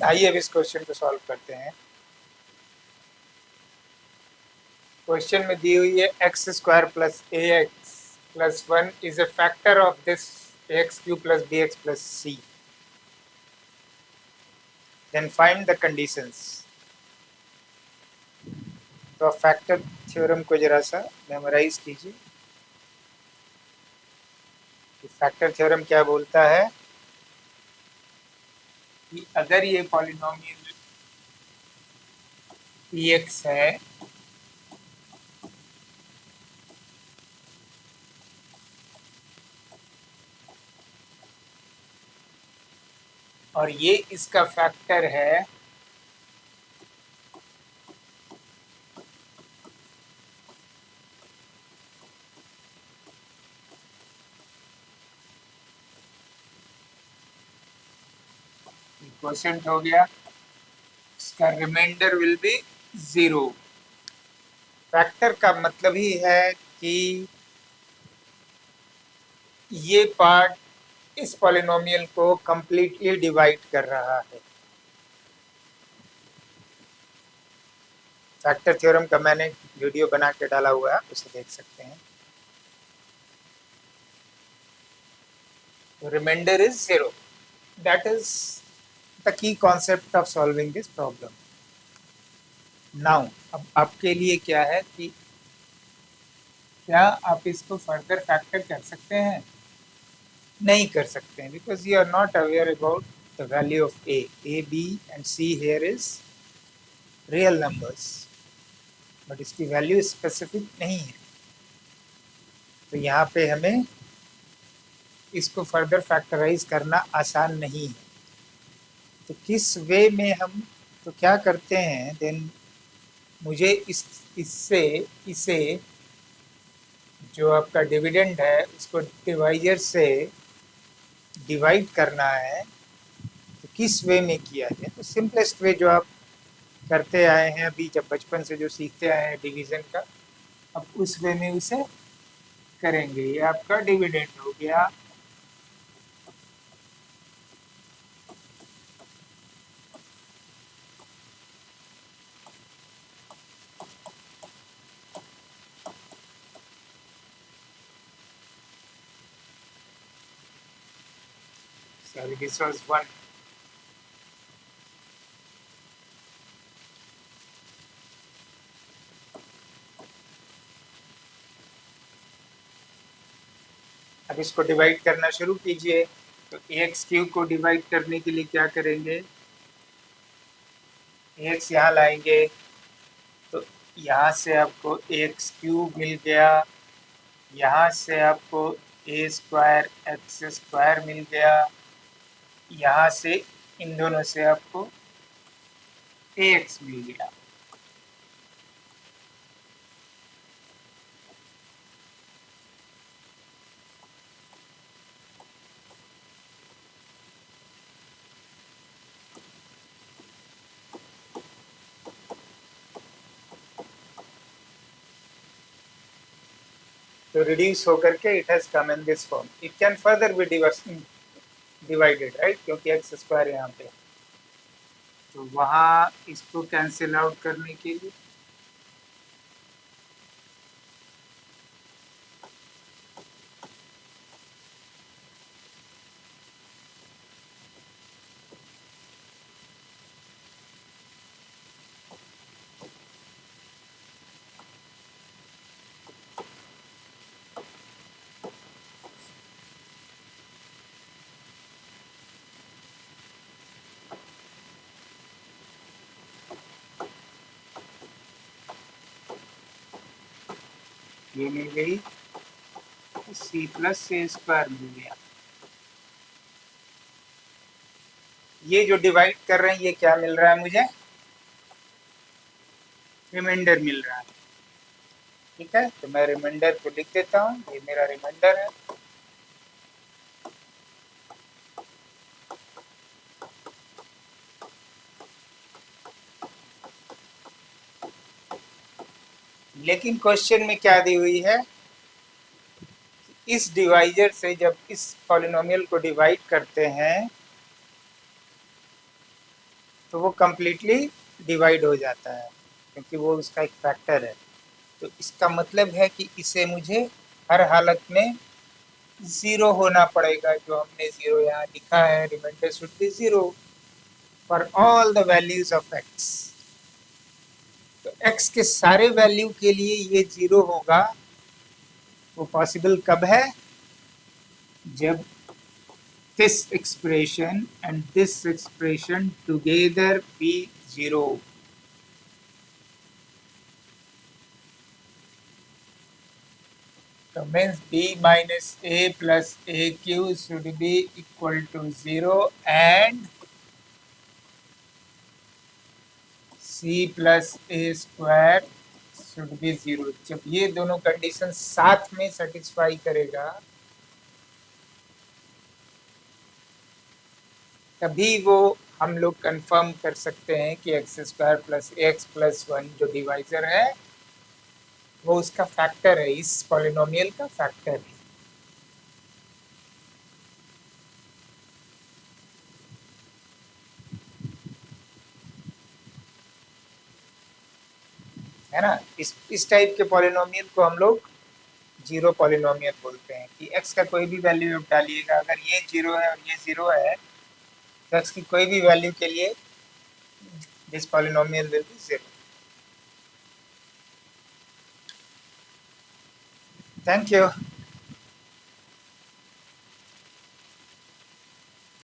आइए अब इस क्वेश्चन को सॉल्व करते हैं। क्वेश्चन में दी हुई है x square plus a x plus 1 is a factor of this x cube plus b x plus c, then find the conditions. तो फैक्टर थ्योरम को जरा सा मेमोराइज कीजिए कि फैक्टर थ्योरम क्या बोलता है कि अगर ये पॉलिनोमियल पी एक्स है और ये इसका फैक्टर है क्वोशिएंट हो गया, इसका रिमाइंडर विल बी 0। फैक्टर का मतलब ही है कि ये पार्ट इस पॉलिनोमियल को कंप्लीटली डिवाइड कर रहा है। फैक्टर थ्योरम का मैंने वीडियो बना के डाला हुआ है, उसे देख सकते हैं। Remainder is 0, that is the key concept of solving this problem. Now अब आपके लिए क्या है कि क्या आप इसको फर्दर फैक्टर कर सकते हैं? नहीं कर सकते हैं, because you are not aware about the value of a b and c here is real numbers, but इसकी वैल्यू स्पेसिफिक नहीं है। तो यहाँ पे हमें इसको फर्दर फैक्टराइज करना आसान नहीं है। तो किस वे में हम तो क्या करते हैं, देन मुझे इससे इसे जो आपका डिविडेंड है उसको डिवाइजर से डिवाइड करना है। तो किस वे में किया जाए? तो सिंपलेस्ट वे जो आप करते आए हैं अभी, जब बचपन से जो सीखते आए हैं डिवीजन का, अब उस वे में उसे करेंगे। ये आपका डिविडेंड हो गया, सॉरी दिस वाज 1। अब इसको डिवाइड करना शुरू कीजिए। तो एक्स क्यूब को डिवाइड करने के लिए क्या करेंगे, एक्स यहाँ लाएंगे तो यहाँ से आपको एक्स क्यूब मिल गया, यहाँ से आपको ए स्क्वायर एक्स स्क्वायर मिल गया, यहाँ से इन दोनों से आपको ए एक्स मिल गया। तो रिड्यूस होकर के it has come in this form. It can further be divided, right, क्योंकि एक्स स्क्वायर यहाँ पे। तो वहाँ इसको कैंसिल आउट करने के लिए ये मिल गई, सी प्लस सी स्क्वायर मिल गया। ये जो डिवाइड कर रहे हैं ये क्या मिल रहा है मुझे, रिमाइंडर मिल रहा है। ठीक है, तो मैं रिमाइंडर को लिख देता हूँ, ये मेरा रिमाइंडर है। लेकिन क्वेश्चन में क्या दी हुई है, इस डिवाइजर से जब इस पॉलिनोमियल को डिवाइड करते हैं तो वो कम्प्लीटली डिवाइड हो जाता है क्योंकि वो उसका एक फैक्टर है। तो इसका मतलब है कि इसे मुझे हर हालत में ज़ीरो होना पड़ेगा, जो हमने ज़ीरो यहाँ लिखा है, remainder should be zero for all the values of x. तो एक्स के सारे वैल्यू के लिए ये ज़ीरो होगा। वो पॉसिबल कब है? जब this expression and this expression together be zero. So means b minus a plus aq should be equal to 0 and c plus a square should be 0. जब ये दोनों कंडीशन साथ में सेटिस्फाई करेगा तभी वो हम लोग कंफर्म कर सकते हैं कि x square plus x plus one जो डिवाइजर है वो उसका फैक्टर है, इस पॉलिनोमियल का फैक्टर है। है ना? इस टाइप के पॉलिनोमियल को हम लोग जीरो पॉलिनोमियल बोलते हैं कि एक्स का कोई भी वैल्यू आप डालिएगा, अगर ये जीरो है और ये जीरो है तो एक्स की कोई भी वैल्यू के लिए this polynomial will be zero. Thank you.